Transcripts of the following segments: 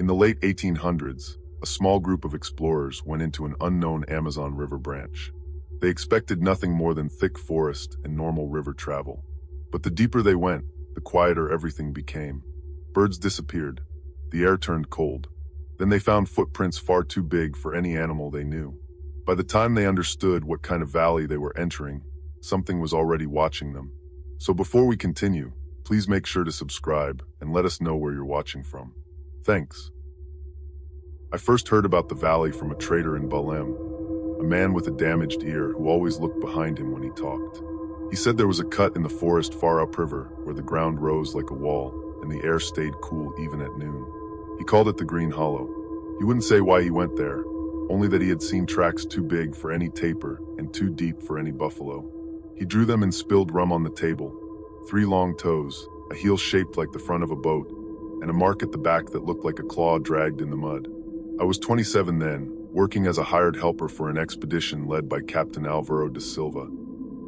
In the late 1800s, a small group of explorers went into an unknown Amazon River branch. They expected nothing more than thick forest and normal river travel. But the deeper they went, the quieter everything became. Birds disappeared. The air turned cold. Then they found footprints far too big for any animal they knew. By the time they understood what kind of valley they were entering, something was already watching them. So before we continue, please make sure to subscribe and let us know where you're watching from. Thanks. I first heard about the valley from a trader in Balem, a man with a damaged ear who always looked behind him when he talked. He said there was a cut in the forest far upriver where the ground rose like a wall and the air stayed cool even at noon. He called it the Green Hollow. He wouldn't say why he went there, only that he had seen tracks too big for any tapir and too deep for any buffalo. He drew them and spilled rum on the table. 3 long toes, a heel shaped like the front of a boat, and a mark at the back that looked like a claw dragged in the mud. I was 27 then, working as a hired helper for an expedition led by Captain Alvaro da Silva,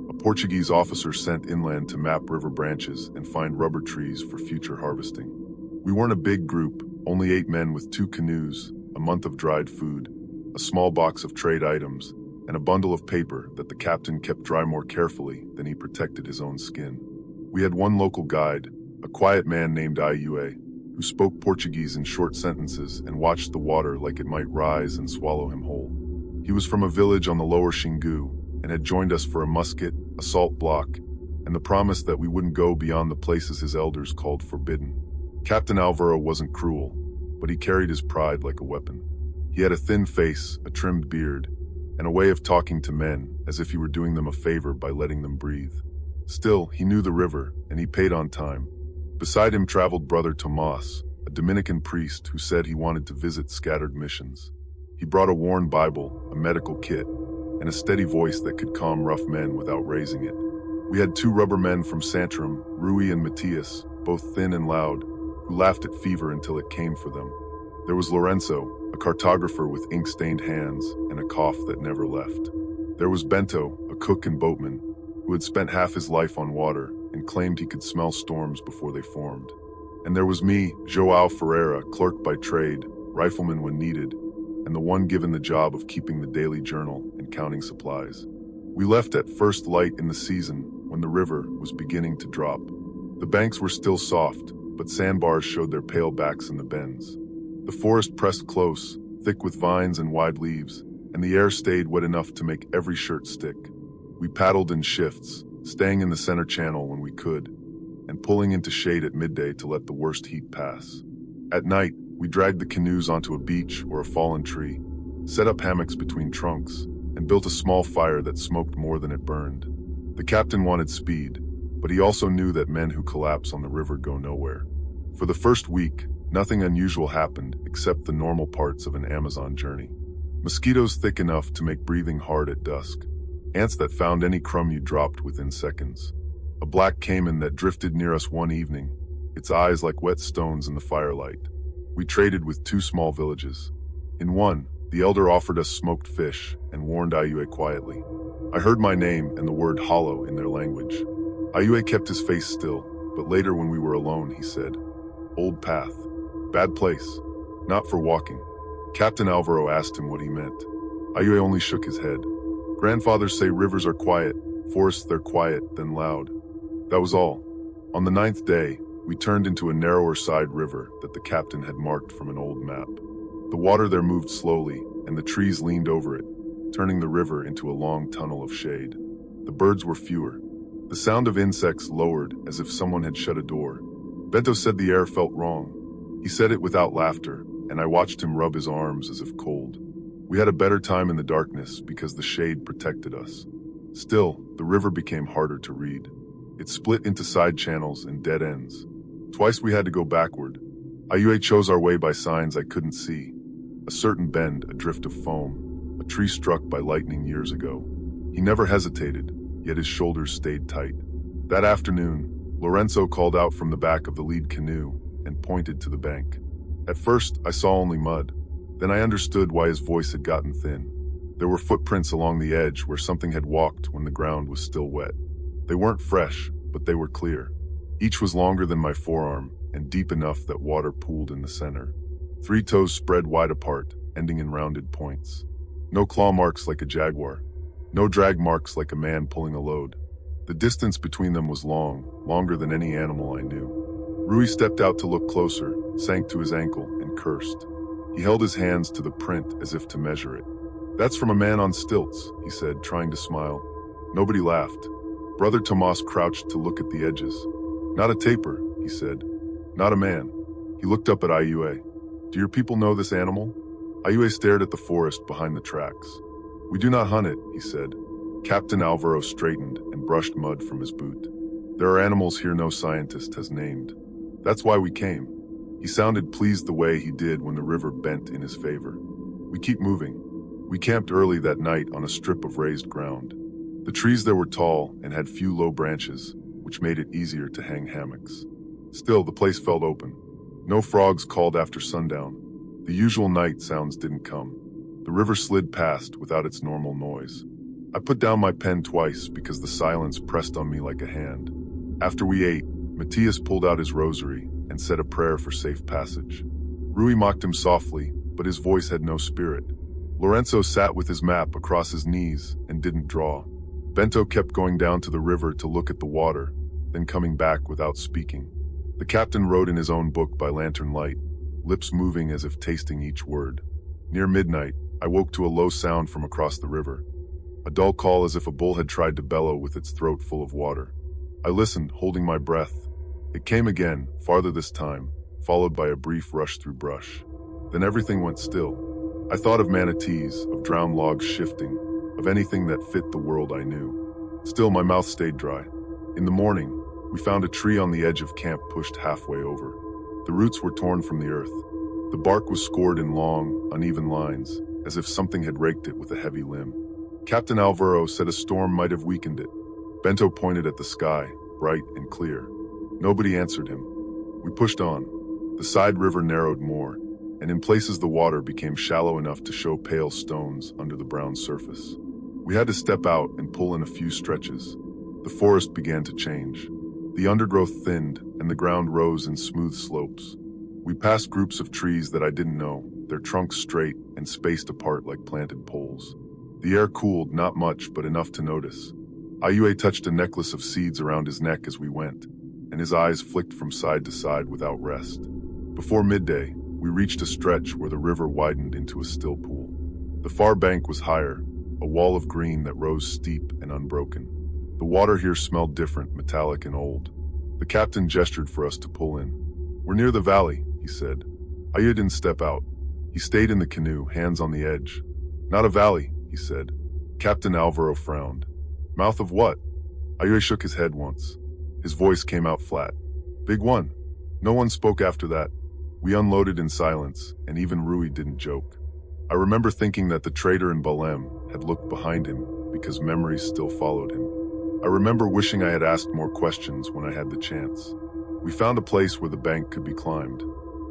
a Portuguese officer sent inland to map river branches and find rubber trees for future harvesting. We weren't a big group, only 8 men with 2 canoes, a month of dried food, a small box of trade items, and a bundle of paper that the captain kept dry more carefully than he protected his own skin. We had one local guide, a quiet man named Iue, who spoke Portuguese in short sentences and watched the water like it might rise and swallow him whole. He was from a village on the lower Xingu and had joined us for a musket, a salt block, and the promise that we wouldn't go beyond the places his elders called forbidden. Captain Alvaro wasn't cruel, but he carried his pride like a weapon. He had a thin face, a trimmed beard, and a way of talking to men as if he were doing them a favor by letting them breathe. Still, he knew the river, and he paid on time. Beside him traveled Brother Tomas, a Dominican priest who said he wanted to visit scattered missions. He brought a worn Bible, a medical kit, and a steady voice that could calm rough men without raising it. We had 2 rubber men from Santrum, Rui and Matias, both thin and loud, who laughed at fever until it came for them. There was Lorenzo, a cartographer with ink-stained hands and a cough that never left. There was Bento, a cook and boatman, who had spent half his life on water and claimed he could smell storms before they formed. And there was me, João Ferreira, clerk by trade, rifleman when needed, and the one given the job of keeping the daily journal and counting supplies. We left at first light in the season when the river was beginning to drop. The banks were still soft, but sandbars showed their pale backs in the bends. The forest pressed close, thick with vines and wide leaves, and the air stayed wet enough to make every shirt stick. We paddled in shifts, staying in the center channel when we could, and pulling into shade at midday to let the worst heat pass. At night, we dragged the canoes onto a beach or a fallen tree, set up hammocks between trunks, and built a small fire that smoked more than it burned. The captain wanted speed, but he also knew that men who collapse on the river go nowhere. For the first week, nothing unusual happened except the normal parts of an Amazon journey. Mosquitoes thick enough to make breathing hard at dusk. Ants that found any crumb you dropped within seconds. A black caiman that drifted near us one evening, its eyes like wet stones in the firelight. We traded with 2 small villages. In one, the elder offered us smoked fish and warned Iue quietly. I heard my name and the word hollow in their language. Iue kept his face still, but later when we were alone, he said, "Old path. Bad place. Not for walking." Captain Alvaro asked him what he meant. Iue only shook his head. "Grandfathers say rivers are quiet, forests they're quiet, then loud." That was all. On the 9th day, we turned into a narrower side river that the captain had marked from an old map. The water there moved slowly, and the trees leaned over it, turning the river into a long tunnel of shade. The birds were fewer. The sound of insects lowered as if someone had shut a door. Bento said the air felt wrong. He said it without laughter, and I watched him rub his arms as if cold. We had a better time in the darkness because the shade protected us. Still, the river became harder to read. It split into side channels and dead ends. Twice we had to go backward. Iue chose our way by signs I couldn't see. A certain bend, a drift of foam, a tree struck by lightning years ago. He never hesitated, yet his shoulders stayed tight. That afternoon, Lorenzo called out from the back of the lead canoe and pointed to the bank. At first, I saw only mud. Then I understood why his voice had gotten thin. There were footprints along the edge where something had walked when the ground was still wet. They weren't fresh, but they were clear. Each was longer than my forearm and deep enough that water pooled in the center. Three toes spread wide apart, ending in rounded points. No claw marks like a jaguar. No drag marks like a man pulling a load. The distance between them was long, longer than any animal I knew. Rui stepped out to look closer, sank to his ankle, and cursed. He held his hands to the print as if to measure it. "That's from a man on stilts," he said, trying to smile. Nobody laughed. Brother Tomas crouched to look at the edges. "Not a tapir," he said. "Not a man." He looked up at Iue. "Do your people know this animal?" Iue stared at the forest behind the tracks. "We do not hunt it," he said. Captain Alvaro straightened and brushed mud from his boot. "There are animals here no scientist has named. That's why we came." He sounded pleased the way he did when the river bent in his favor. "We keep moving." We camped early that night on a strip of raised ground. The trees there were tall and had few low branches, which made it easier to hang hammocks. Still, the place felt open. No frogs called after sundown. The usual night sounds didn't come. The river slid past without its normal noise. I put down my pen twice because the silence pressed on me like a hand. After we ate, Matthias pulled out his rosary and said a prayer for safe passage. Rui mocked him softly, but his voice had no spirit. Lorenzo sat with his map across his knees and didn't draw. Bento kept going down to the river to look at the water, then coming back without speaking. The captain wrote in his own book by lantern light, lips moving as if tasting each word. Near midnight, I woke to a low sound from across the river. A dull call as if a bull had tried to bellow with its throat full of water. I listened, holding my breath. It came again, farther this time, followed by a brief rush through brush. Then everything went still. I thought of manatees, of drowned logs shifting, of anything that fit the world I knew. Still, my mouth stayed dry. In the morning, we found a tree on the edge of camp pushed halfway over. The roots were torn from the earth. The bark was scored in long, uneven lines, as if something had raked it with a heavy limb. Captain Alvaro said a storm might have weakened it. Bento pointed at the sky, bright and clear. Nobody answered him. We pushed on. The side river narrowed more, and in places the water became shallow enough to show pale stones under the brown surface. We had to step out and pull in a few stretches. The forest began to change. The undergrowth thinned, and the ground rose in smooth slopes. We passed groups of trees that I didn't know, their trunks straight and spaced apart like planted poles. The air cooled, not much, but enough to notice. Iue touched a necklace of seeds around his neck as we went, and his eyes flicked from side to side without rest. Before midday, we reached a stretch where the river widened into a still pool. The far bank was higher, a wall of green that rose steep and unbroken. The water here smelled different, metallic and old. The captain gestured for us to pull in. "We're near the valley," he said. Iue didn't step out. He stayed in the canoe, hands on the edge. "Not a valley," he said. Captain Alvaro frowned. "Mouth of what?" Iue shook his head once. His voice came out flat. "Big one." No one spoke after that. We unloaded in silence, and even Rui didn't joke. I remember thinking that the trader in Balem had looked behind him because memories still followed him. I remember wishing I had asked more questions when I had the chance. We found a place where the bank could be climbed.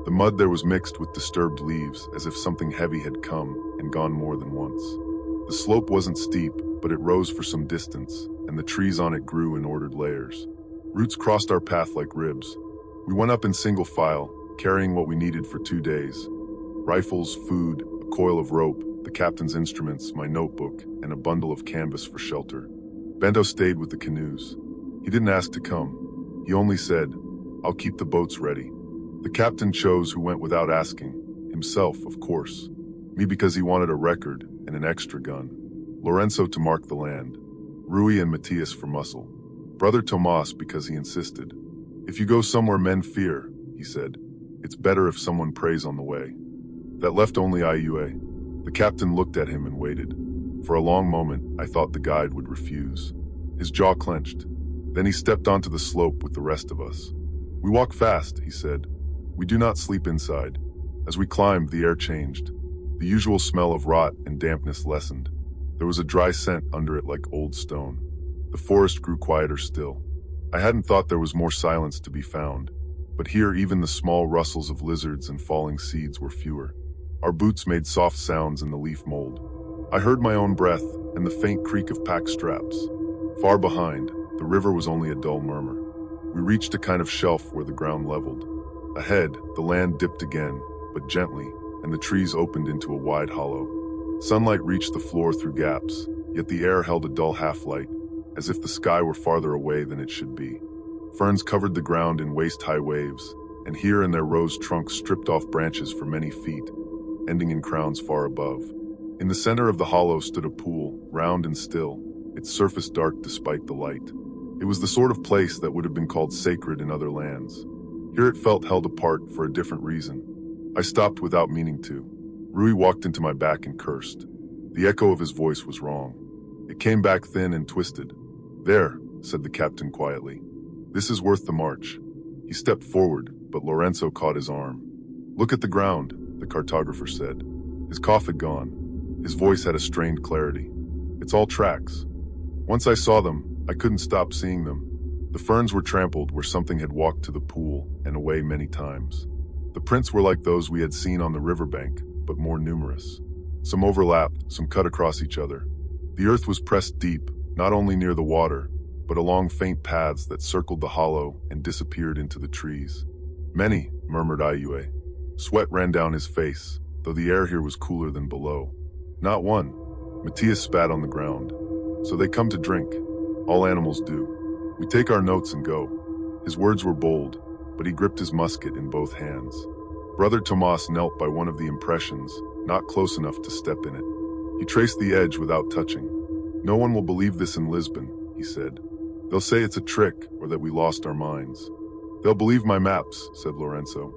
The mud there was mixed with disturbed leaves, as if something heavy had come and gone more than once. The slope wasn't steep, but it rose for some distance, and the trees on it grew in ordered layers. Roots crossed our path like ribs. We went up in single file, carrying what we needed for 2 days. Rifles, food, a coil of rope, the captain's instruments, my notebook, and a bundle of canvas for shelter. Bento stayed with the canoes. He didn't ask to come. He only said, "I'll keep the boats ready." The captain chose who went without asking. Himself, of course. Me because he wanted a record and an extra gun. Lorenzo to mark the land. Rui and Matthias for muscle. Brother Tomas because he insisted. "If you go somewhere men fear," he said, "it's better if someone prays on the way." That left only Iue. The captain looked at him and waited. For a long moment, I thought the guide would refuse. His jaw clenched. Then he stepped onto the slope with the rest of us. "We walk fast," he said. "We do not sleep inside." As we climbed, the air changed. The usual smell of rot and dampness lessened. There was a dry scent under it like old stone. The forest grew quieter still. I hadn't thought there was more silence to be found, but here even the small rustles of lizards and falling seeds were fewer. Our boots made soft sounds in the leaf mold. I heard my own breath and the faint creak of pack straps. Far behind, the river was only a dull murmur. We reached a kind of shelf where the ground leveled. Ahead, the land dipped again, but gently, and the trees opened into a wide hollow. Sunlight reached the floor through gaps, yet the air held a dull half-light, as if the sky were farther away than it should be. Ferns covered the ground in waist-high waves, and here and there rose trunks stripped off branches for many feet, ending in crowns far above. In the center of the hollow stood a pool, round and still, its surface dark despite the light. It was the sort of place that would have been called sacred in other lands. Here it felt held apart for a different reason. I stopped without meaning to. Rui walked into my back and cursed. The echo of his voice was wrong. It came back thin and twisted. "There," said the captain quietly. "This is worth the march." He stepped forward, but Lorenzo caught his arm. "Look at the ground," the cartographer said. His cough had gone. His voice had a strained clarity. "It's all tracks. Once I saw them, I couldn't stop seeing them. The ferns were trampled where something had walked to the pool and away many times. The prints were like those we had seen on the riverbank, but more numerous. Some overlapped, some cut across each other. The earth was pressed deep, not only near the water, but along faint paths that circled the hollow and disappeared into the trees. "Many," murmured Ayue. Sweat ran down his face, though the air here was cooler than below. "Not one." Matthias spat on the ground. "So they come to drink. All animals do. We take our notes and go." His words were bold, but he gripped his musket in both hands. Brother Tomas knelt by one of the impressions, not close enough to step in it. He traced the edge without touching. "No one will believe this in Lisbon," he said. "They'll say it's a trick or that we lost our minds." "They'll believe my maps," said Lorenzo.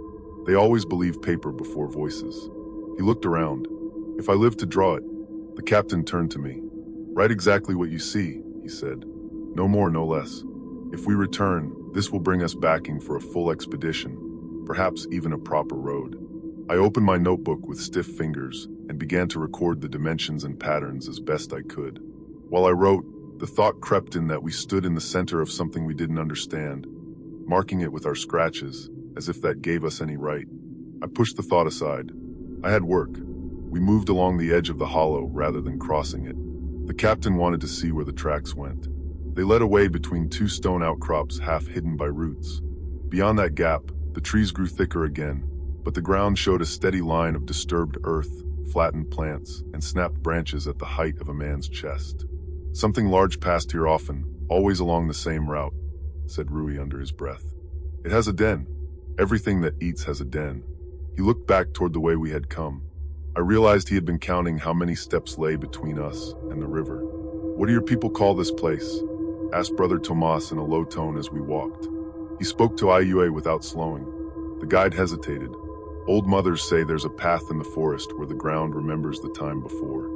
"They always believe paper before voices." He looked around. "If I live to draw it." The captain turned to me. "Write exactly what you see," he said. "No more, no less. If we return, this will bring us backing for a full expedition, perhaps even a proper road." I opened my notebook with stiff fingers and began to record the dimensions and patterns as best I could. While I wrote, the thought crept in that we stood in the center of something we didn't understand, marking it with our scratches, as if that gave us any right. I pushed the thought aside. I had work. We moved along the edge of the hollow rather than crossing it. The captain wanted to see where the tracks went. They led away between two stone outcrops half hidden by roots. Beyond that gap, the trees grew thicker again, but the ground showed a steady line of disturbed earth, flattened plants, and snapped branches at the height of a man's chest. "Something large passed here often, always along the same route," said Rui under his breath. "It has a den. Everything that eats has a den." He looked back toward the way we had come. I realized he had been counting how many steps lay between us and the river. "What do your people call this place?" asked Brother Tomas in a low tone as we walked. He spoke to Ayue without slowing. The guide hesitated. "Old mothers say there's a path in the forest where the ground remembers the time before."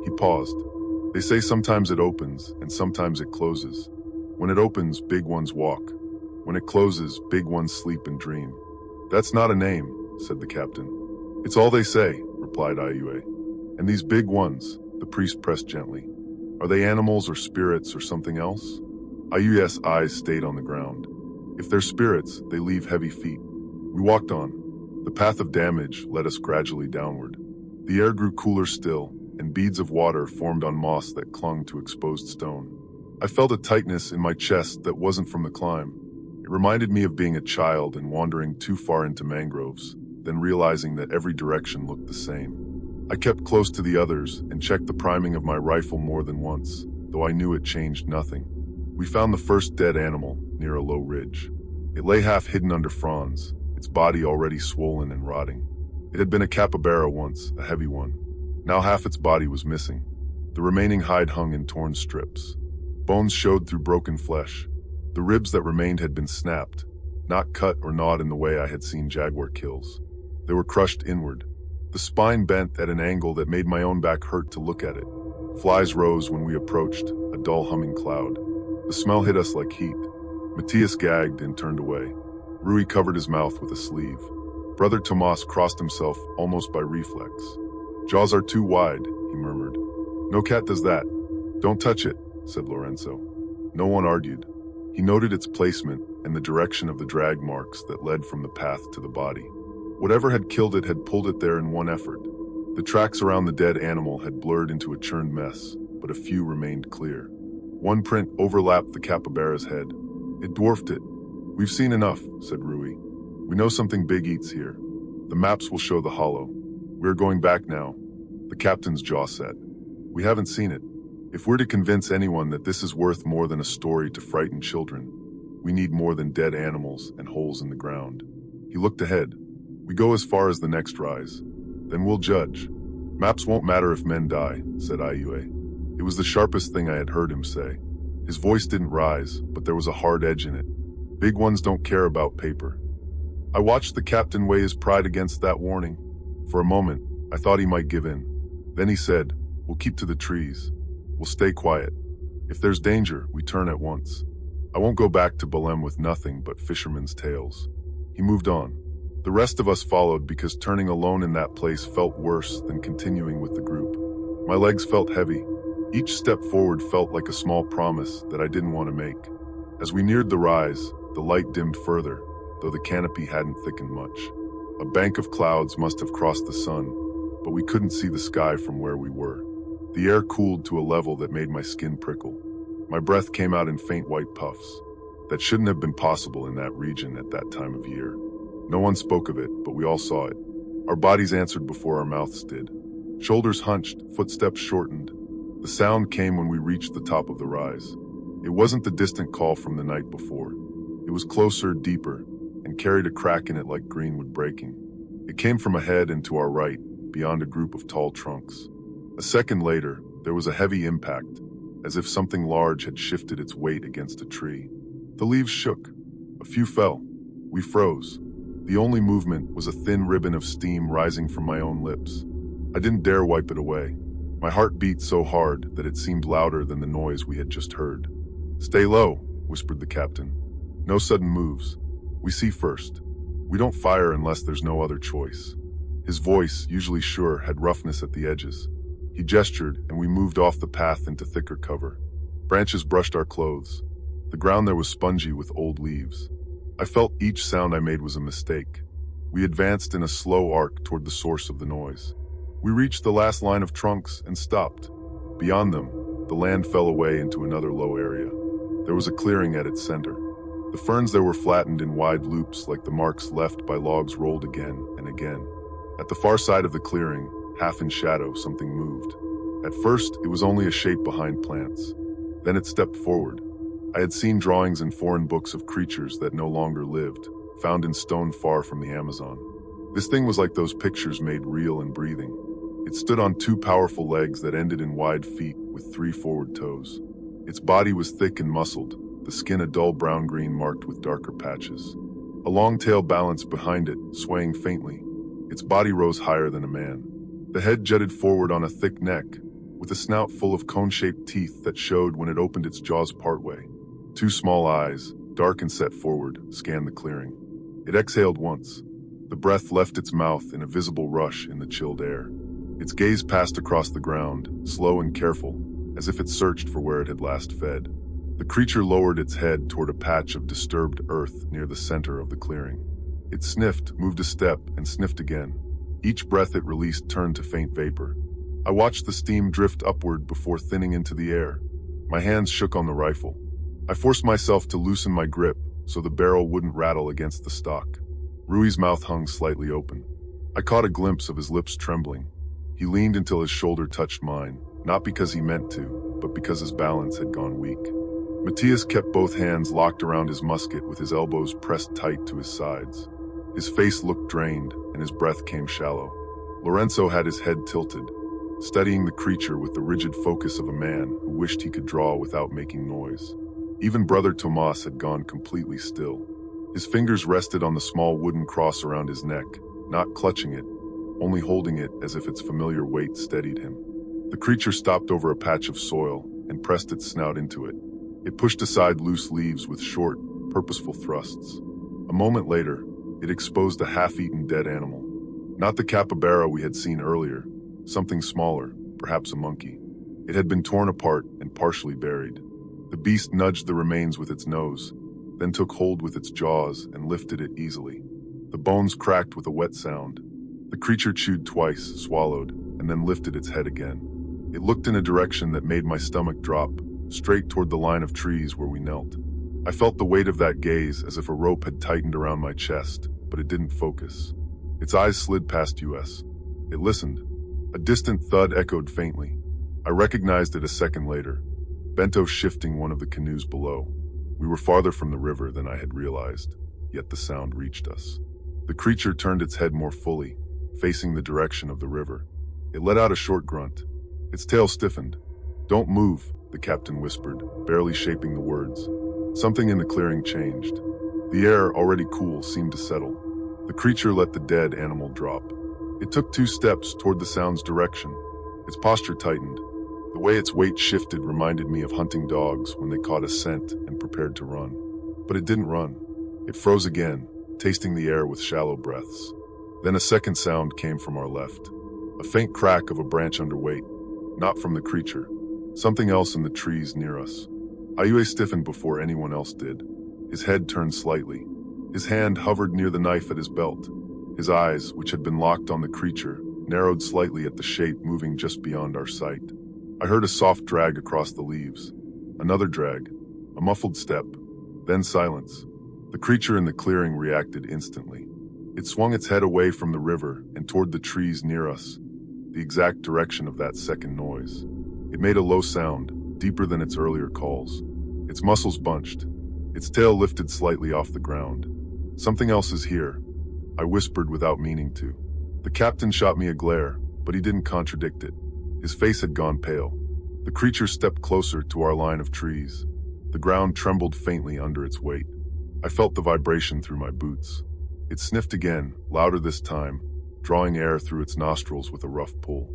He paused. "They say sometimes it opens and sometimes it closes. When it opens, big ones walk. When it closes, big ones sleep and dream." "That's not a name," said the captain. "It's all they say," replied Ayue. "And these big ones," the priest pressed gently, "are they animals or spirits or something else?" Ayue's eyes stayed on the ground. "If they're spirits, they leave heavy feet." We walked on. The path of damage led us gradually downward. The air grew cooler still, and beads of water formed on moss that clung to exposed stone. I felt a tightness in my chest that wasn't from the climb. It reminded me of being a child and wandering too far into mangroves, then realizing that every direction looked the same. I kept close to the others and checked the priming of my rifle more than once, though I knew it changed nothing. We found the first dead animal near a low ridge. It lay half hidden under fronds, its body already swollen and rotting. It had been a capybara once, a heavy one. Now half its body was missing. The remaining hide hung in torn strips. Bones showed through broken flesh. The ribs that remained had been snapped, not cut or gnawed in the way I had seen jaguar kills. They were crushed inward. The spine bent at an angle that made my own back hurt to look at it. Flies rose when we approached, a dull humming cloud. The smell hit us like heat. Matthias gagged and turned away. Rui covered his mouth with a sleeve. Brother Tomas crossed himself almost by reflex. "Jaws are too wide," he murmured. "No cat does that." "Don't touch it," said Lorenzo. No one argued. He noted its placement and the direction of the drag marks that led from the path to the body. Whatever had killed it had pulled it there in one effort. The tracks around the dead animal had blurred into a churned mess, but a few remained clear. One print overlapped the capybara's head. It dwarfed it. "We've seen enough," said Rui. "We know something big eats here." The maps will show the hollow. We're going back now. The captain's jaw set. We haven't seen it. If we're to convince anyone that this is worth more than a story to frighten children, we need more than dead animals and holes in the ground. He looked ahead. We go as far as the next rise. Then we'll judge. Maps won't matter if men die, said Iue. It was the sharpest thing I had heard him say. His voice didn't rise, but there was a hard edge in it. Big ones don't care about paper. I watched the captain weigh his pride against that warning. For a moment, I thought he might give in. Then he said, "We'll keep to the trees. We'll stay quiet. If there's danger, we turn at once. I won't go back to Belem with nothing but fishermen's tales." He moved on. The rest of us followed because turning alone in that place felt worse than continuing with the group. My legs felt heavy. Each step forward felt like a small promise that I didn't want to make. As we neared the rise, the light dimmed further, though the canopy hadn't thickened much. A bank of clouds must have crossed the sun, but we couldn't see the sky from where we were. The air cooled to a level that made my skin prickle. My breath came out in faint white puffs. That shouldn't have been possible in that region at that time of year. No one spoke of it, but we all saw it. Our bodies answered before our mouths did. Shoulders hunched, footsteps shortened. The sound came when we reached the top of the rise. It wasn't the distant call from the night before. It was closer, deeper, and carried a crack in it like greenwood breaking. It came from ahead and to our right, beyond a group of tall trunks. A second later, there was a heavy impact, as if something large had shifted its weight against a tree. The leaves shook. A few fell. We froze. The only movement was a thin ribbon of steam rising from my own lips. I didn't dare wipe it away. My heart beat so hard that it seemed louder than the noise we had just heard. "Stay low," whispered the captain. "No sudden moves. We see first. We don't fire unless there's no other choice." His voice, usually sure, had roughness at the edges. He gestured, and we moved off the path into thicker cover. Branches brushed our clothes. The ground there was spongy with old leaves. I felt each sound I made was a mistake. We advanced in a slow arc toward the source of the noise. We reached the last line of trunks and stopped. Beyond them, the land fell away into another low area. There was a clearing at its center. The ferns there were flattened in wide loops like the marks left by logs rolled again and again. At the far side of the clearing, half in shadow, something moved. At first, it was only a shape behind plants. Then it stepped forward. I had seen drawings in foreign books of creatures that no longer lived, found in stone far from the Amazon. This thing was like those pictures made real and breathing. It stood on two powerful legs that ended in wide feet with 3 forward toes. Its body was thick and muscled, the skin a dull brown-green marked with darker patches. A long tail balanced behind it, swaying faintly. Its body rose higher than a man. The head jutted forward on a thick neck, with a snout full of cone-shaped teeth that showed when it opened its jaws partway. 2 small eyes, dark and set forward, scanned the clearing. It exhaled once. The breath left its mouth in a visible rush in the chilled air. Its gaze passed across the ground, slow and careful, as if it searched for where it had last fed. The creature lowered its head toward a patch of disturbed earth near the center of the clearing. It sniffed, moved a step, and sniffed again. Each breath it released turned to faint vapor. I watched the steam drift upward before thinning into the air. My hands shook on the rifle. I forced myself to loosen my grip so the barrel wouldn't rattle against the stock. Rui's mouth hung slightly open. I caught a glimpse of his lips trembling. He leaned until his shoulder touched mine, not because he meant to, but because his balance had gone weak. Matthias kept both hands locked around his musket with his elbows pressed tight to his sides. His face looked drained, and his breath came shallow. Lorenzo had his head tilted, studying the creature with the rigid focus of a man who wished he could draw without making noise. Even Brother Tomas had gone completely still. His fingers rested on the small wooden cross around his neck, not clutching it, only holding it as if its familiar weight steadied him. The creature stopped over a patch of soil and pressed its snout into it. It pushed aside loose leaves with short, purposeful thrusts. A moment later, it exposed a half-eaten dead animal. Not the capybara we had seen earlier, something smaller, perhaps a monkey. It had been torn apart and partially buried. The beast nudged the remains with its nose, then took hold with its jaws and lifted it easily. The bones cracked with a wet sound. The creature chewed twice, swallowed, and then lifted its head again. It looked in a direction that made my stomach drop, straight toward the line of trees where we knelt. I felt the weight of that gaze as if a rope had tightened around my chest, but it didn't focus. Its eyes slid past us. It listened. A distant thud echoed faintly. I recognized it a second later. Bento shifting one of the canoes below. We were farther from the river than I had realized, yet the sound reached us. The creature turned its head more fully, facing the direction of the river. It let out a short grunt. Its tail stiffened. "Don't move," the captain whispered, barely shaping the words. Something in the clearing changed. The air, already cool, seemed to settle. The creature let the dead animal drop. It took 2 steps toward the sound's direction. Its posture tightened. The way its weight shifted reminded me of hunting dogs when they caught a scent and prepared to run. But it didn't run. It froze again, tasting the air with shallow breaths. Then a second sound came from our left. A faint crack of a branch underweight. Not from the creature. Something else in the trees near us. Ayue stiffened before anyone else did. His head turned slightly. His hand hovered near the knife at his belt. His eyes, which had been locked on the creature, narrowed slightly at the shape moving just beyond our sight. I heard a soft drag across the leaves. Another drag. A muffled step. Then silence. The creature in the clearing reacted instantly. It swung its head away from the river and toward the trees near us, the exact direction of that second noise. It made a low sound, deeper than its earlier calls. Its muscles bunched. Its tail lifted slightly off the ground. "Something else is here," I whispered without meaning to. The captain shot me a glare, but he didn't contradict it. His face had gone pale. The creature stepped closer to our line of trees. The ground trembled faintly under its weight. I felt the vibration through my boots. It sniffed again, louder this time, drawing air through its nostrils with a rough pull.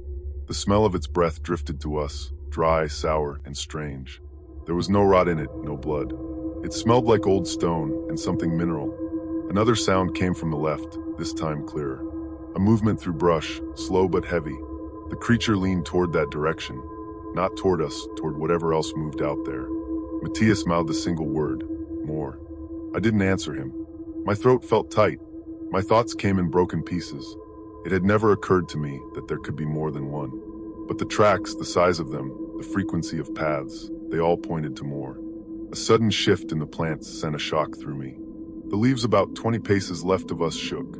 The smell of its breath drifted to us, dry, sour, and strange. There was no rot in it, no blood. It smelled like old stone and something mineral. Another sound came from the left, this time clearer. A movement through brush, slow but heavy. The creature leaned toward that direction. Not toward us, toward whatever else moved out there. Matthias mouthed a single word. "More." I didn't answer him. My throat felt tight. My thoughts came in broken pieces. It had never occurred to me that there could be more than one. But the tracks, the size of them, the frequency of paths, they all pointed to more. A sudden shift in the plants sent a shock through me. The leaves about 20 paces left of us shook.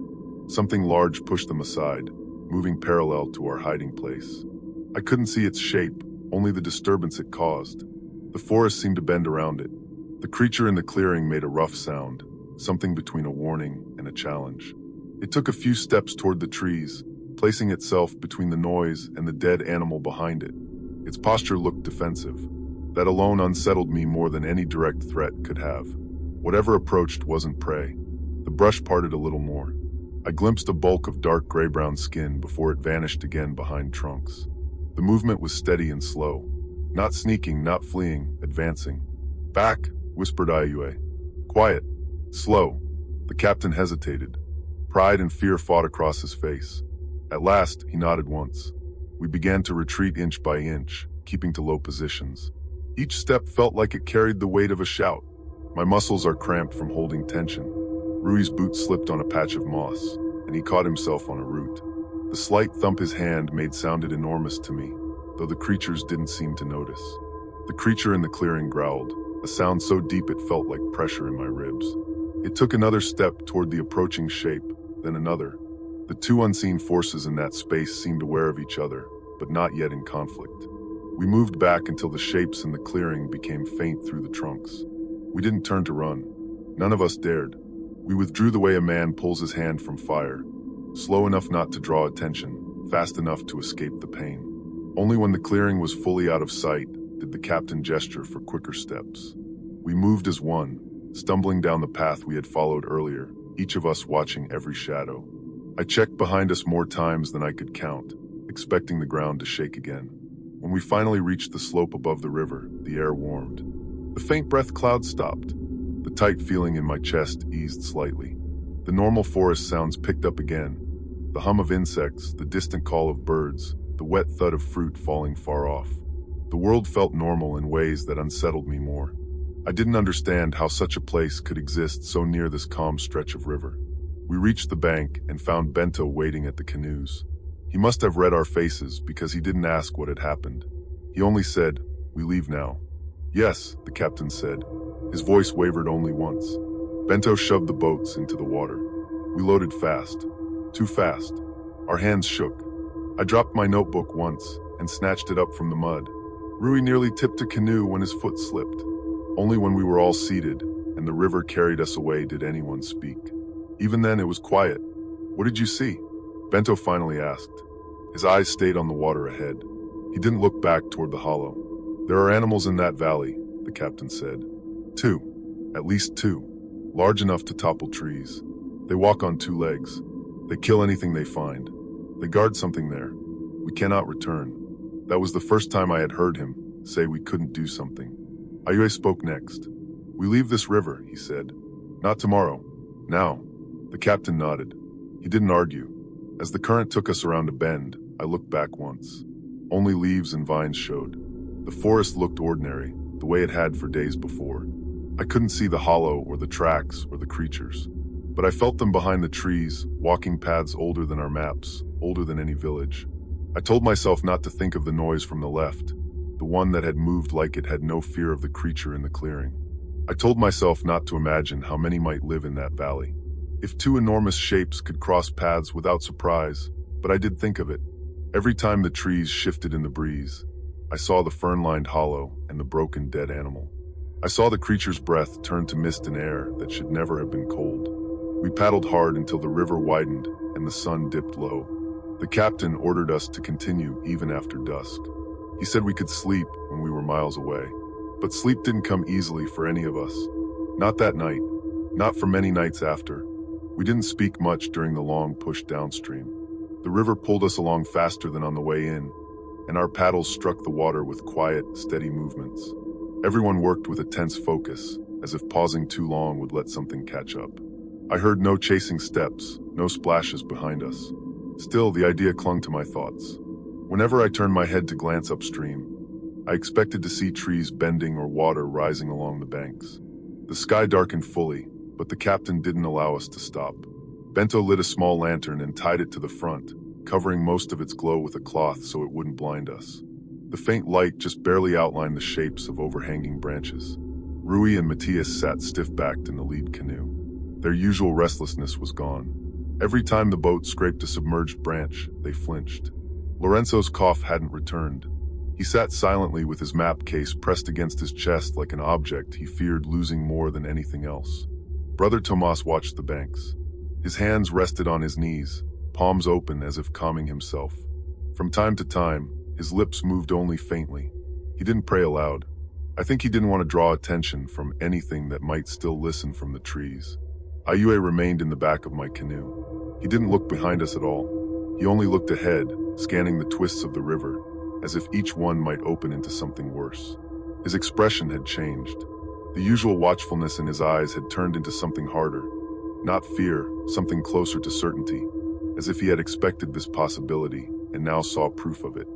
Something large pushed them aside, moving parallel to our hiding place. I couldn't see its shape, only the disturbance it caused. The forest seemed to bend around it. The creature in the clearing made a rough sound, something between a warning and a challenge. It took a few steps toward the trees, placing itself between the noise and the dead animal behind it. Its posture looked defensive. That alone unsettled me more than any direct threat could have. Whatever approached wasn't prey. The brush parted a little more. I glimpsed a bulk of dark gray-brown skin before it vanished again behind trunks. The movement was steady and slow. Not sneaking, not fleeing, advancing. "Back," whispered Ayue. "Quiet. Slow." The captain hesitated. Pride and fear fought across his face. At last, he nodded once. We began to retreat inch by inch, keeping to low positions. Each step felt like it carried the weight of a shout. My muscles are cramped from holding tension. Rui's boot slipped on a patch of moss, and he caught himself on a root. The slight thump his hand made sounded enormous to me, though the creatures didn't seem to notice. The creature in the clearing growled, a sound so deep it felt like pressure in my ribs. It took another step toward the approaching shape, then another. The two unseen forces in that space seemed aware of each other, but not yet in conflict. We moved back until the shapes in the clearing became faint through the trunks. We didn't turn to run. None of us dared. We withdrew the way a man pulls his hand from fire, slow enough not to draw attention, fast enough to escape the pain. Only when the clearing was fully out of sight did the captain gesture for quicker steps. We moved as one, stumbling down the path we had followed earlier, each of us watching every shadow. I checked behind us more times than I could count, expecting the ground to shake again. When we finally reached the slope above the river, the air warmed. The faint breath cloud stopped. The tight feeling in my chest eased slightly. The normal forest sounds picked up again. The hum of insects, the distant call of birds, the wet thud of fruit falling far off. The world felt normal in ways that unsettled me more. I didn't understand how such a place could exist so near this calm stretch of river. We reached the bank and found Bento waiting at the canoes. He must have read our faces because he didn't ask what had happened. He only said, "We leave now." "Yes," the captain said. His voice wavered only once. Bento shoved the boats into the water. We loaded fast. Too fast. Our hands shook. I dropped my notebook once and snatched it up from the mud. Rui nearly tipped a canoe when his foot slipped. Only when we were all seated and the river carried us away did anyone speak. Even then, it was quiet. "What did you see?" Bento finally asked. His eyes stayed on the water ahead. He didn't look back toward the hollow. "There are animals in that valley," the captain said. "Two. At least two. Large enough to topple trees. They walk on two legs. They kill anything they find. They guard something there. We cannot return." That was the first time I had heard him say we couldn't do something. Ayue spoke next. "We leave this river," he said. "Not tomorrow. Now." The captain nodded. He didn't argue. As the current took us around a bend, I looked back once. Only leaves and vines showed. The forest looked ordinary, the way it had for days before. I couldn't see the hollow or the tracks or the creatures, but I felt them behind the trees, walking paths older than our maps, older than any village. I told myself not to think of the noise from the left, the one that had moved like it had no fear of the creature in the clearing. I told myself not to imagine how many might live in that valley. If two enormous shapes could cross paths without surprise, but I did think of it. Every time the trees shifted in the breeze, I saw the fern-lined hollow and the broken dead animal. I saw the creature's breath turn to mist and air that should never have been cold. We paddled hard until the river widened and the sun dipped low. The captain ordered us to continue even after dusk. He said we could sleep when we were miles away. But sleep didn't come easily for any of us. Not that night. Not for many nights after. We didn't speak much during the long push downstream. The river pulled us along faster than on the way in, and our paddles struck the water with quiet, steady movements. Everyone worked with a tense focus, as if pausing too long would let something catch up. I heard no chasing steps, no splashes behind us. Still, the idea clung to my thoughts. Whenever I turned my head to glance upstream, I expected to see trees bending or water rising along the banks. The sky darkened fully, but the captain didn't allow us to stop. Bento lit a small lantern and tied it to the front, covering most of its glow with a cloth so it wouldn't blind us. The faint light just barely outlined the shapes of overhanging branches. Rui and Matthias sat stiff-backed in the lead canoe. Their usual restlessness was gone. Every time the boat scraped a submerged branch, they flinched. Lorenzo's cough hadn't returned. He sat silently with his map case pressed against his chest like an object he feared losing more than anything else. Brother Tomas watched the banks. His hands rested on his knees, palms open as if calming himself. From time to time, his lips moved only faintly. He didn't pray aloud. I think he didn't want to draw attention from anything that might still listen from the trees. Ayue remained in the back of my canoe. He didn't look behind us at all. He only looked ahead, scanning the twists of the river, as if each one might open into something worse. His expression had changed. The usual watchfulness in his eyes had turned into something harder. Not fear, something closer to certainty, as if he had expected this possibility and now saw proof of it.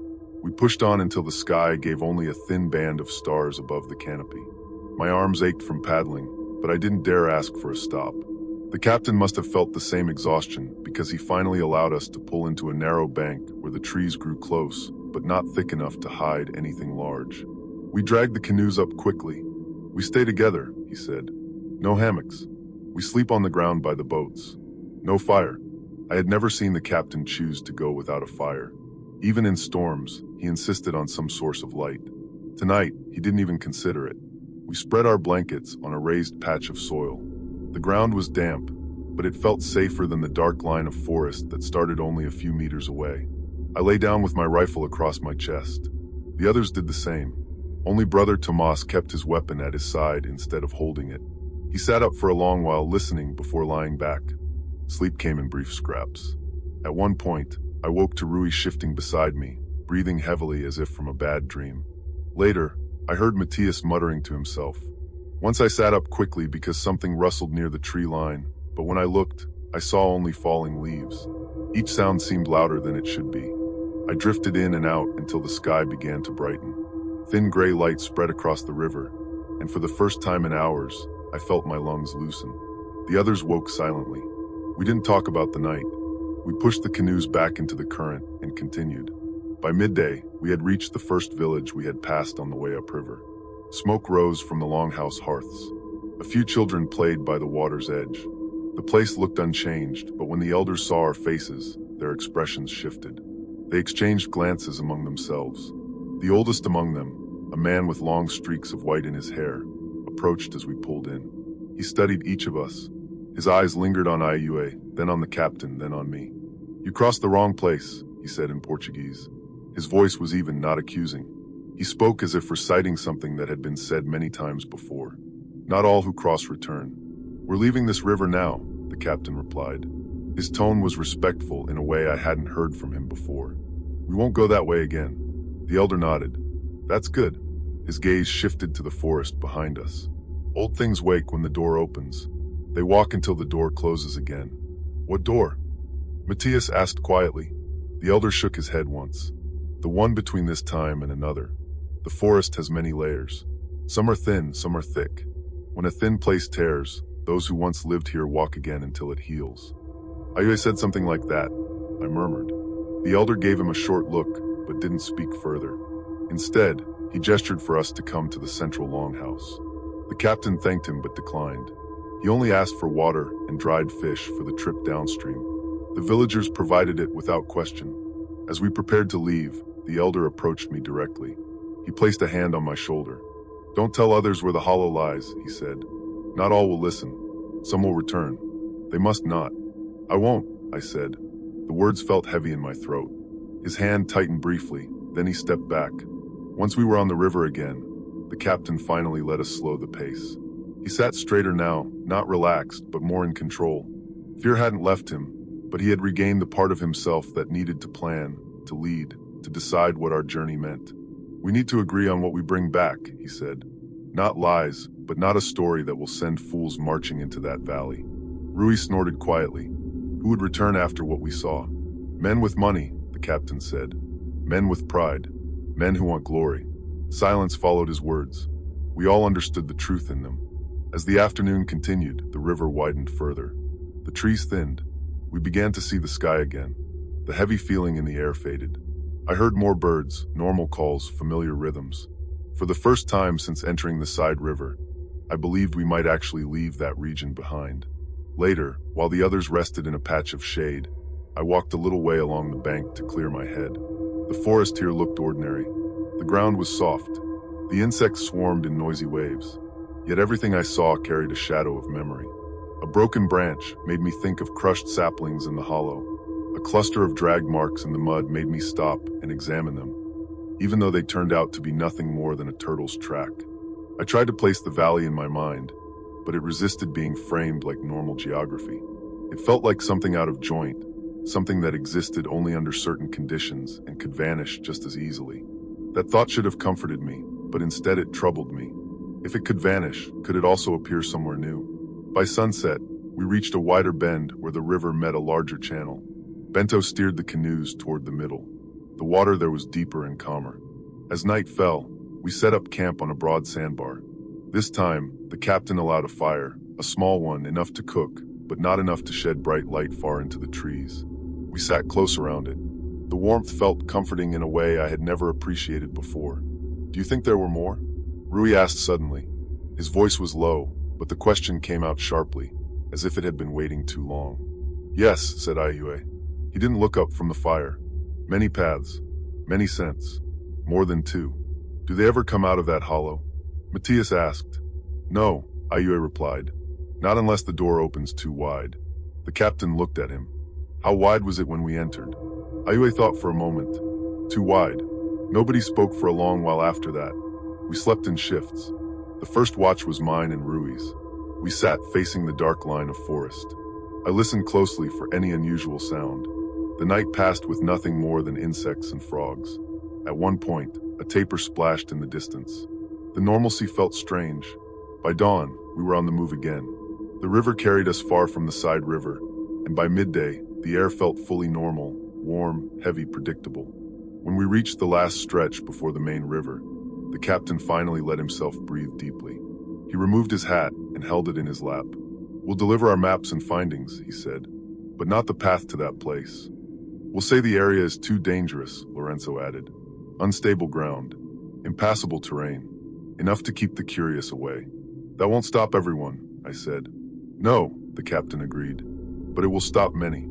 We pushed on until the sky gave only a thin band of stars above the canopy. My arms ached from paddling, but I didn't dare ask for a stop. The captain must have felt the same exhaustion because he finally allowed us to pull into a narrow bank where the trees grew close, but not thick enough to hide anything large. We dragged the canoes up quickly. "We stay together," he said. "No hammocks. We sleep on the ground by the boats. No fire." I had never seen the captain choose to go without a fire. Even in storms, he insisted on some source of light. Tonight, he didn't even consider it. We spread our blankets on a raised patch of soil. The ground was damp, but it felt safer than the dark line of forest that started only a few meters away. I lay down with my rifle across my chest. The others did the same. Only Brother Tomas kept his weapon at his side instead of holding it. He sat up for a long while listening before lying back. Sleep came in brief scraps. At one point, I woke to Rui shifting beside me, breathing heavily as if from a bad dream. Later, I heard Matthias muttering to himself. Once I sat up quickly because something rustled near the tree line, but when I looked, I saw only falling leaves. Each sound seemed louder than it should be. I drifted in and out until the sky began to brighten. Thin gray light spread across the river, and for the first time in hours, I felt my lungs loosen. The others woke silently. We didn't talk about the night. We pushed the canoes back into the current and continued. By midday, we had reached the first village we had passed on the way upriver. Smoke rose from the longhouse hearths. A few children played by the water's edge. The place looked unchanged, but when the elders saw our faces, their expressions shifted. They exchanged glances among themselves. The oldest among them, a man with long streaks of white in his hair, approached as we pulled in. He studied each of us. His eyes lingered on Iue, then on the captain, then on me. "You crossed the wrong place," he said in Portuguese. His voice was even, not accusing. He spoke as if reciting something that had been said many times before. "Not all who cross return. We're leaving this river now," the captain replied. His tone was respectful in a way I hadn't heard from him before. "We won't go that way again." The elder nodded. "That's good." His gaze shifted to the forest behind us. "Old things wake when the door opens. They walk until the door closes again." "What door?" Matthias asked quietly. The elder shook his head once. "The one between this time and another. The forest has many layers. Some are thin, some are thick. When a thin place tears, those who once lived here walk again until it heals." Ayue said something like that, I murmured. The elder gave him a short look, but didn't speak further. Instead, he gestured for us to come to the central longhouse. The captain thanked him but declined. He only asked for water and dried fish for the trip downstream. The villagers provided it without question. As we prepared to leave, the elder approached me directly. He placed a hand on my shoulder. "Don't tell others where the hollow lies," he said. "Not all will listen. Some will return. They must not." "I won't," I said. The words felt heavy in my throat. His hand tightened briefly, then he stepped back. Once we were on the river again, the captain finally let us slow the pace. He sat straighter now, not relaxed, but more in control. Fear hadn't left him, but he had regained the part of himself that needed to plan, to lead, to decide what our journey meant. "We need to agree on what we bring back," he said. "Not lies, but not a story that will send fools marching into that valley." Rui snorted quietly. "Who would return after what we saw?" "Men with money," the captain said. "Men with pride. Men who want glory." Silence followed his words. We all understood the truth in them. As the afternoon continued, the river widened further. The trees thinned. We began to see the sky again. The heavy feeling in the air faded. I heard more birds, normal calls, familiar rhythms. For the first time since entering the side river, I believed we might actually leave that region behind. Later, while the others rested in a patch of shade, I walked a little way along the bank to clear my head. The forest here looked ordinary. The ground was soft. The insects swarmed in noisy waves. Yet everything I saw carried a shadow of memory. A broken branch made me think of crushed saplings in the hollow. A cluster of drag marks in the mud made me stop and examine them, even though they turned out to be nothing more than a turtle's track. I tried to place the valley in my mind, but it resisted being framed like normal geography. It felt like something out of joint, something that existed only under certain conditions and could vanish just as easily. That thought should have comforted me, but instead it troubled me. If it could vanish, could it also appear somewhere new? By sunset, we reached a wider bend where the river met a larger channel. Bento steered the canoes toward the middle. The water there was deeper and calmer. As night fell, we set up camp on a broad sandbar. This time, the captain allowed a fire, a small one enough to cook, but not enough to shed bright light far into the trees. We sat close around it. The warmth felt comforting in a way I had never appreciated before. "Do you think there were more?" Rui asked suddenly. His voice was low, but the question came out sharply, as if it had been waiting too long. "Yes," said Iue. He didn't look up from the fire. "Many paths, many scents, more than two. Do they ever come out of that hollow?" Matthias asked. "No," Iue replied. "Not unless the door opens too wide." The captain looked at him. "How wide was it when we entered?" Iue thought for a moment. "Too wide." Nobody spoke for a long while after that. We slept in shifts. The first watch was mine and Rui's. We sat facing the dark line of forest. I listened closely for any unusual sound. The night passed with nothing more than insects and frogs. At one point, a tapir splashed in the distance. The normalcy felt strange. By dawn, we were on the move again. The river carried us far from the side river, and by midday, the air felt fully normal, warm, heavy, predictable. When we reached the last stretch before the main river, the captain finally let himself breathe deeply. He removed his hat and held it in his lap. "We'll deliver our maps and findings," he said, "but not the path to that place. We'll say the area is too dangerous," Lorenzo added. "Unstable ground, impassable terrain, enough to keep the curious away." "That won't stop everyone," I said. "No," the captain agreed. But it will stop many.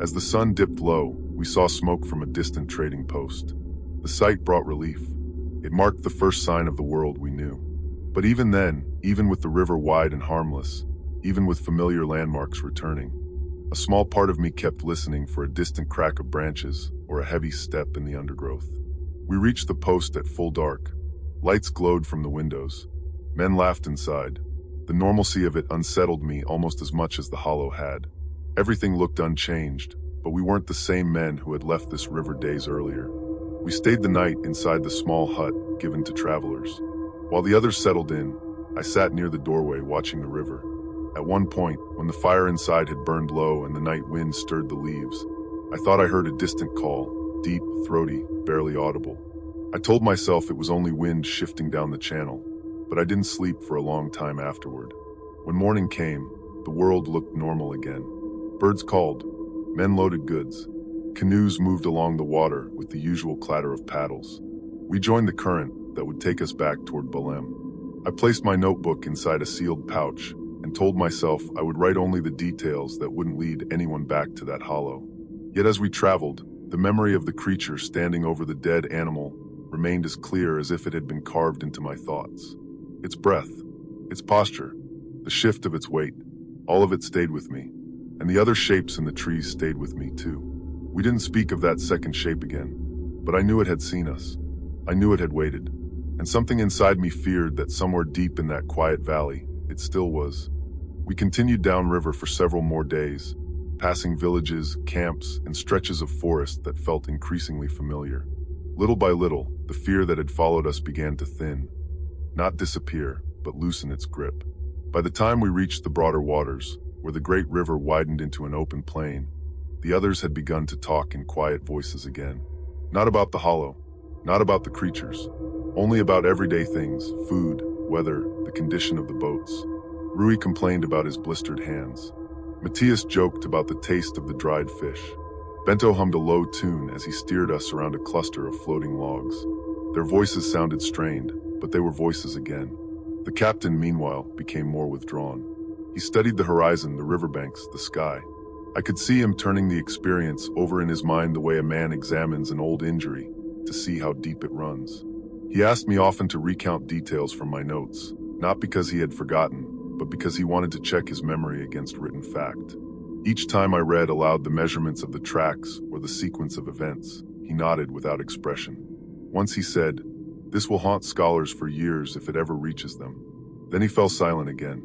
As the sun dipped low, we saw smoke from a distant trading post. The sight brought relief. It marked the first sign of the world we knew. But even then, even with the river wide and harmless, even with familiar landmarks returning, a small part of me kept listening for a distant crack of branches or a heavy step in the undergrowth. We reached the post at full dark. Lights glowed from the windows. Men laughed inside. The normalcy of it unsettled me almost as much as the hollow had. Everything looked unchanged, but we weren't the same men who had left this river days earlier. We stayed the night inside the small hut given to travelers. While the others settled in, I sat near the doorway watching the river. At one point, when the fire inside had burned low and the night wind stirred the leaves, I thought I heard a distant call, deep, throaty, barely audible. I told myself it was only wind shifting down the channel, but I didn't sleep for a long time afterward. When morning came, the world looked normal again. Birds called, men loaded goods. Canoes moved along the water with the usual clatter of paddles. We joined the current that would take us back toward Belém. I placed my notebook inside a sealed pouch and told myself I would write only the details that wouldn't lead anyone back to that hollow. Yet as we traveled, the memory of the creature standing over the dead animal remained as clear as if it had been carved into my thoughts. Its breath, its posture, the shift of its weight, all of it stayed with me. And the other shapes in the trees stayed with me too. We didn't speak of that second shape again, but I knew it had seen us. I knew it had waited. And something inside me feared that somewhere deep in that quiet valley, it still was. We continued downriver for several more days, passing villages, camps, and stretches of forest that felt increasingly familiar. Little by little, the fear that had followed us began to thin. Not disappear, but loosen its grip. By the time we reached the broader waters, where the great river widened into an open plain, the others had begun to talk in quiet voices again. Not about the hollow, not about the creatures, only about everyday things, food, weather, the condition of the boats. Rui complained about his blistered hands. Matthias joked about the taste of the dried fish. Bento hummed a low tune as he steered us around a cluster of floating logs. Their voices sounded strained, but they were voices again. The captain, meanwhile, became more withdrawn. He studied the horizon, the riverbanks, the sky. I could see him turning the experience over in his mind the way a man examines an old injury to see how deep it runs. He asked me often to recount details from my notes, not because he had forgotten, but because he wanted to check his memory against written fact. Each time I read aloud the measurements of the tracks or the sequence of events, he nodded without expression. Once he said, "This will haunt scholars for years if it ever reaches them." Then he fell silent again.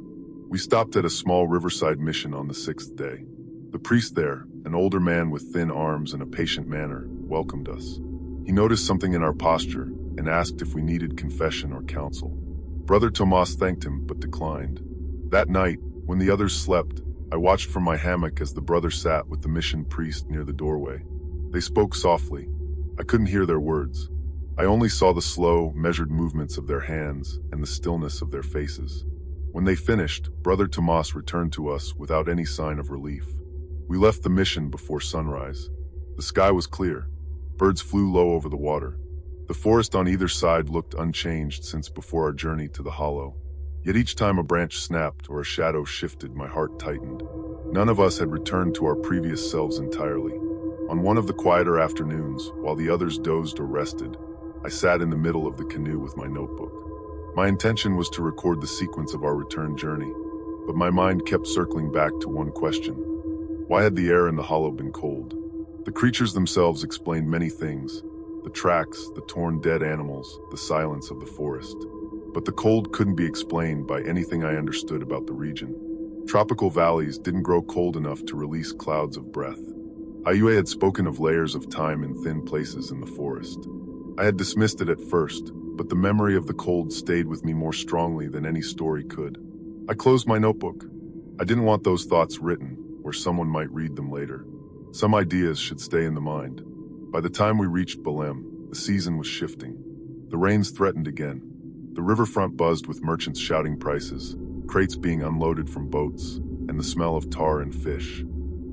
We stopped at a small riverside mission on the 6th day. The priest there, an older man with thin arms and a patient manner, welcomed us. He noticed something in our posture and asked if we needed confession or counsel. Brother Tomas thanked him but declined. That night, when the others slept, I watched from my hammock as the brother sat with the mission priest near the doorway. They spoke softly. I couldn't hear their words. I only saw the slow, measured movements of their hands and the stillness of their faces. When they finished, Brother Tomas returned to us without any sign of relief. We left the mission before sunrise. The sky was clear. Birds flew low over the water. The forest on either side looked unchanged since before our journey to the hollow. Yet each time a branch snapped or a shadow shifted, my heart tightened. None of us had returned to our previous selves entirely. On one of the quieter afternoons, while the others dozed or rested, I sat in the middle of the canoe with my notebook. My intention was to record the sequence of our return journey, but my mind kept circling back to one question. Why had the air in the hollow been cold? The creatures themselves explained many things: the tracks, the torn dead animals, the silence of the forest. But the cold couldn't be explained by anything I understood about the region. Tropical valleys didn't grow cold enough to release clouds of breath. Ayue had spoken of layers of time in thin places in the forest. I had dismissed it at first, but the memory of the cold stayed with me more strongly than any story could. I closed my notebook. I didn't want those thoughts written, where someone might read them later. Some ideas should stay in the mind. By the time we reached Belém, the season was shifting. The rains threatened again. The riverfront buzzed with merchants shouting prices, crates being unloaded from boats, and the smell of tar and fish.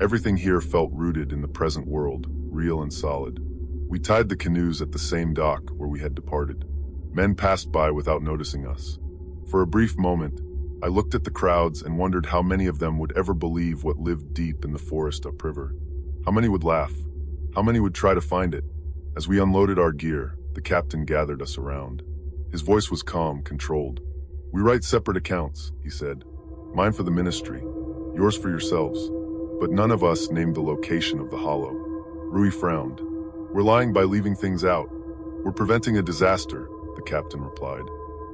Everything here felt rooted in the present world, real and solid. We tied the canoes at the same dock where we had departed. Men passed by without noticing us. For a brief moment, I looked at the crowds and wondered how many of them would ever believe what lived deep in the forest upriver. How many would laugh? How many would try to find it? As we unloaded our gear, the captain gathered us around. His voice was calm, controlled. "We write separate accounts," he said. "Mine for the ministry, yours for yourselves." But none of us named the location of the hollow. Rui frowned. "We're lying by leaving things out. We're preventing a disaster," the captain replied.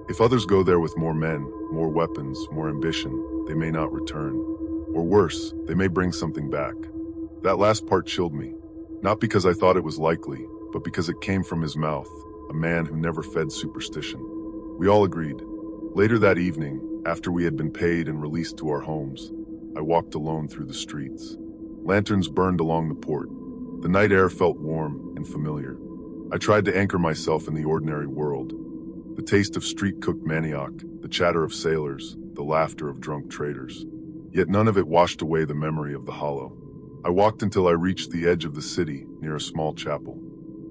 "If others go there with more men, more weapons, more ambition, they may not return. Or worse, they may bring something back." That last part chilled me. Not because I thought it was likely, but because it came from his mouth, a man who never fed superstition. We all agreed. Later that evening, after we had been paid and released to our homes, I walked alone through the streets. Lanterns burned along the port. The night air felt warm and familiar. I tried to anchor myself in the ordinary world. The taste of street-cooked manioc, the chatter of sailors, the laughter of drunk traders. Yet none of it washed away the memory of the hollow. I walked until I reached the edge of the city, near a small chapel.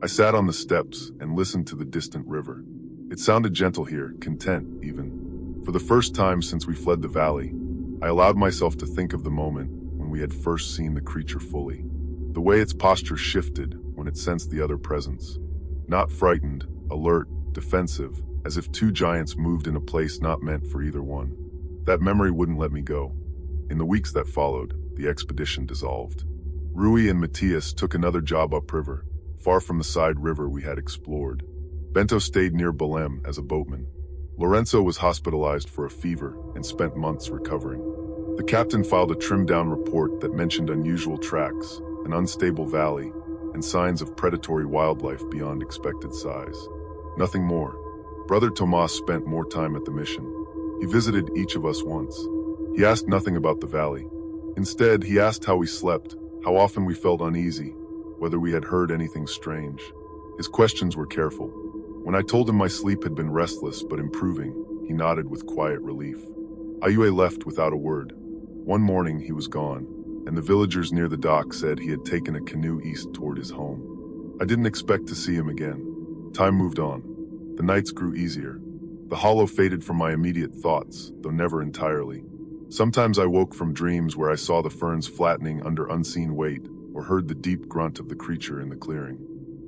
I sat on the steps and listened to the distant river. It sounded gentle here, content even. For the first time since we fled the valley, I allowed myself to think of the moment when we had first seen the creature fully. The way its posture shifted when it sensed the other presence. Not frightened, alert, defensive, as if two giants moved in a place not meant for either one. That memory wouldn't let me go. In the weeks that followed, the expedition dissolved. Rui and Matthias took another job upriver, far from the side river we had explored. Bento stayed near Belém as a boatman. Lorenzo was hospitalized for a fever and spent months recovering. The captain filed a trimmed-down report that mentioned unusual tracks, an unstable valley, and signs of predatory wildlife beyond expected size. Nothing more. Brother Tomas spent more time at the mission. He visited each of us once. He asked nothing about the valley. Instead, he asked how we slept, how often we felt uneasy, whether we had heard anything strange. His questions were careful. When I told him my sleep had been restless but improving, he nodded with quiet relief. Ayue left without a word. One morning he was gone, and the villagers near the dock said he had taken a canoe east toward his home. I didn't expect to see him again. Time moved on. The nights grew easier. The hollow faded from my immediate thoughts, though never entirely. Sometimes I woke from dreams where I saw the ferns flattening under unseen weight, or heard the deep grunt of the creature in the clearing.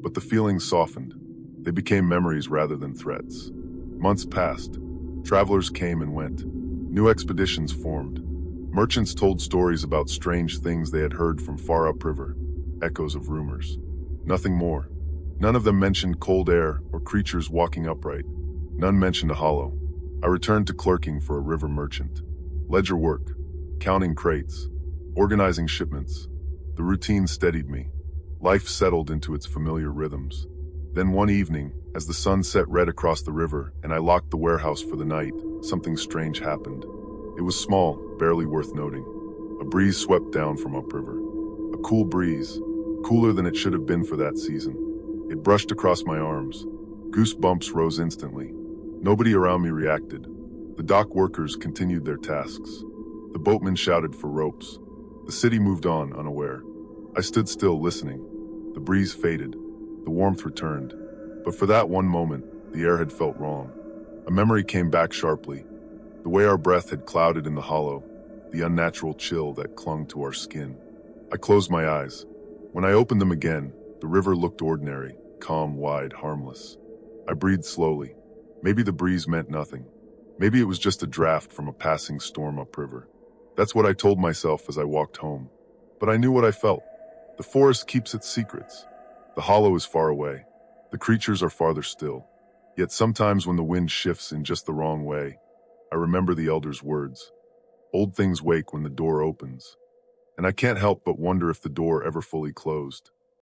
But the feelings softened. They became memories rather than threats. Months passed. Travelers came and went. New expeditions formed. Merchants told stories about strange things they had heard from far upriver, echoes of rumors. Nothing more. None of them mentioned cold air or creatures walking upright. None mentioned a hollow. I returned to clerking for a river merchant. Ledger work, counting crates, organizing shipments. The routine steadied me. Life settled into its familiar rhythms. Then one evening, as the sun set red across the river and I locked the warehouse for the night, something strange happened. It was small, barely worth noting. A breeze swept down from upriver. A cool breeze, cooler than it should have been for that season. It brushed across my arms. Goosebumps rose instantly. Nobody around me reacted. The dock workers continued their tasks. The boatmen shouted for ropes. The city moved on, unaware. I stood still, listening. The breeze faded. The warmth returned. But for that one moment, the air had felt wrong. A memory came back sharply. The way our breath had clouded in the hollow, the unnatural chill that clung to our skin. I closed my eyes. When I opened them again, the river looked ordinary, calm, wide, harmless. I breathed slowly. Maybe the breeze meant nothing. Maybe it was just a draft from a passing storm upriver. That's what I told myself as I walked home. But I knew what I felt. The forest keeps its secrets. The hollow is far away. The creatures are farther still. Yet sometimes when the wind shifts in just the wrong way, I remember the elders' words. Old things wake when the door opens. And I can't help but wonder if the door ever fully closed.